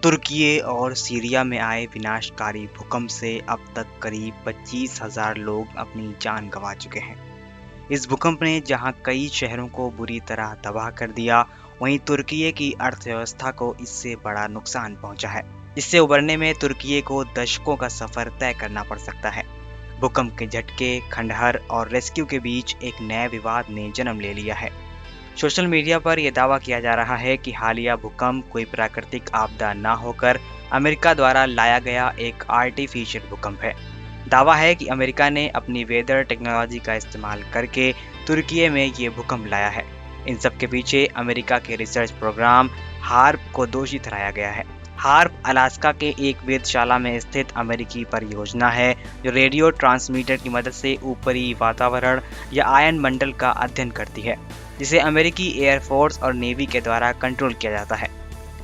तुर्की और सीरिया में आए विनाशकारी भूकंप से अब तक करीब 25,000 लोग अपनी जान गंवा चुके हैं। इस भूकंप ने जहां कई शहरों को बुरी तरह तबाह कर दिया, वहीं तुर्की की अर्थव्यवस्था को इससे बड़ा नुकसान पहुंचा है। इससे उबरने में तुर्की को दशकों का सफर तय करना पड़ सकता है। भूकंप के झटके, खंडहर और रेस्क्यू के बीच एक नए विवाद ने जन्म ले लिया है। सोशल मीडिया पर यह दावा किया जा रहा है कि हालिया भूकंप कोई प्राकृतिक आपदा न होकर अमेरिका द्वारा लाया गया एक आर्टिफिशियल भूकंप है। दावा है कि अमेरिका ने अपनी वेदर टेक्नोलॉजी का इस्तेमाल करके तुर्की में ये भूकंप लाया है। इन सब के पीछे अमेरिका के रिसर्च प्रोग्राम हार्प को दोषी ठहराया गया है। हार्प अलास्का के एक वेधशाला में स्थित अमेरिकी परियोजना है जो रेडियो ट्रांसमीटर की मदद से ऊपरी वातावरण या आयन मंडल का अध्ययन करती है, जिसे अमेरिकी एयरफोर्स और नेवी के द्वारा कंट्रोल किया जाता है।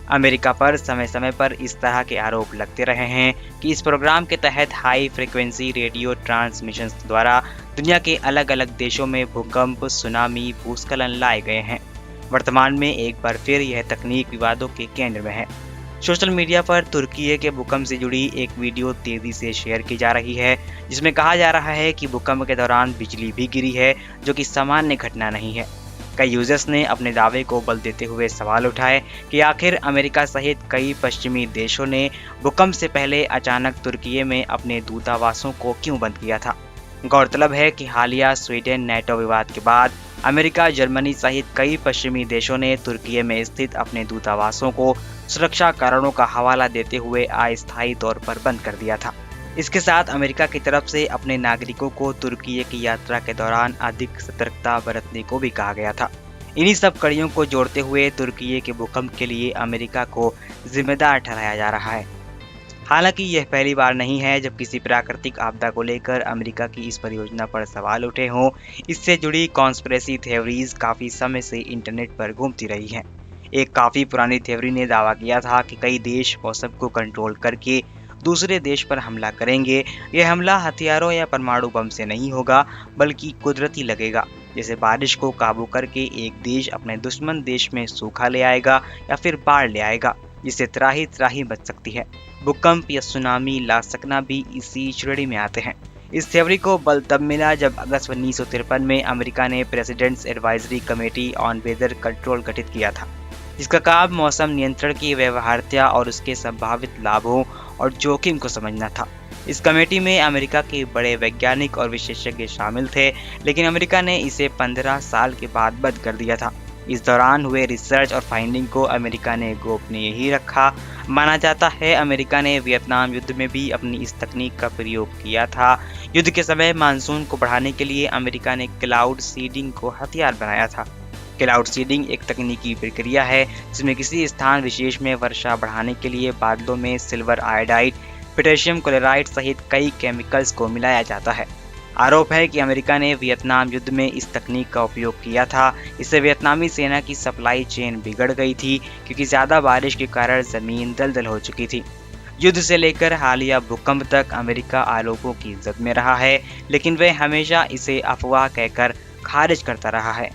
अमेरिका पर समय समय पर इस तरह के आरोप लगते रहे हैं कि इस प्रोग्राम के तहत हाई फ्रिक्वेंसी रेडियो ट्रांसमिशन द्वारा दुनिया के अलग अलग देशों में भूकंप, सुनामी, भूस्खलन लाए गए हैं। वर्तमान में एक बार फिर यह तकनीक विवादों के केंद्र में है। सोशल मीडिया पर तुर्की के भूकंप से जुड़ी एक वीडियो तेजी से शेयर की जा रही है, जिसमें कहा जा रहा है कि भूकंप के दौरान बिजली भी गिरी है, जो कि सामान्य घटना नहीं है। कई यूजर्स ने अपने दावे को बल देते हुए सवाल उठाए कि आखिर अमेरिका सहित कई पश्चिमी देशों ने भूकंप से पहले अचानक तुर्की में अपने दूतावासों को क्यों बंद किया था। गौरतलब है कि हालिया स्वीडन नेटो विवाद के बाद अमेरिका, जर्मनी सहित कई पश्चिमी देशों ने तुर्की में स्थित अपने दूतावासों को सुरक्षा कारणों का हवाला देते हुए अस्थायी तौर पर बंद कर दिया था। इसके साथ अमेरिका की तरफ से अपने नागरिकों को तुर्की की यात्रा के दौरान अधिक सतर्कता बरतने को भी कहा गया था। इन्हीं सब कड़ियों को जोड़ते हुए तुर्की के भूकंप के लिए अमेरिका को जिम्मेदार ठहराया जा रहा है। हालांकि यह पहली बार नहीं है जब किसी प्राकृतिक आपदा को लेकर अमेरिका की इस परियोजना पर सवाल उठे हों। इससे जुड़ी कॉन्स्पिरेसी थ्योरीज काफ़ी समय से इंटरनेट पर घूमती रही हैं। एक काफ़ी पुरानी थ्योरी ने दावा किया था कि कई देश मौसम को कंट्रोल करके दूसरे देश पर हमला करेंगे। यह हमला हथियारों या परमाणु बम से नहीं होगा, बल्कि कुदरती लगेगा। जैसे बारिश को काबू करके एक देश अपने दुश्मन देश में सूखा ले आएगा या फिर बाढ़ ले आएगा, जिससे त्राही त्राही बच सकती है। भूकंप या सुनामी ला सकना भी इसी श्रेणी में आते हैं। इस थ्योरी को बल तब मिला जब अगस्त 1953 में अमेरिका ने president's advisory committee on weather control गठित किया था, जिसका काम मौसम नियंत्रण की व्यवहार्यता और उसके संभावित लाभों और जोखिम को समझना था। इस कमेटी में अमेरिका के बड़े वैज्ञानिक और विशेषज्ञ शामिल थे, लेकिन अमेरिका ने इसे 15 साल के बाद बंद कर दिया था। इस दौरान हुए रिसर्च और फाइंडिंग को अमेरिका ने गोपनीय ही रखा। माना जाता है अमेरिका ने वियतनाम युद्ध में भी अपनी इस तकनीक का प्रयोग किया था। युद्ध के समय मानसून को बढ़ाने के लिए अमेरिका ने क्लाउड सीडिंग को हथियार बनाया था। क्लाउड सीडिंग एक तकनीकी प्रक्रिया है जिसमें किसी स्थान विशेष में वर्षा बढ़ाने के लिए बादलों में सिल्वर आयोडाइड, पोटेशियम क्लोराइड सहित कई केमिकल्स को मिलाया जाता है। आरोप है कि अमेरिका ने वियतनाम युद्ध में इस तकनीक का उपयोग किया था। इससे वियतनामी सेना की सप्लाई चेन बिगड़ गई थी, क्योंकि ज़्यादा बारिश के कारण ज़मीन दलदल हो चुकी थी। युद्ध से लेकर हालिया भूकंप तक अमेरिका आरोपों की जद में रहा है, लेकिन वह हमेशा इसे अफवाह कहकर खारिज करता रहा है।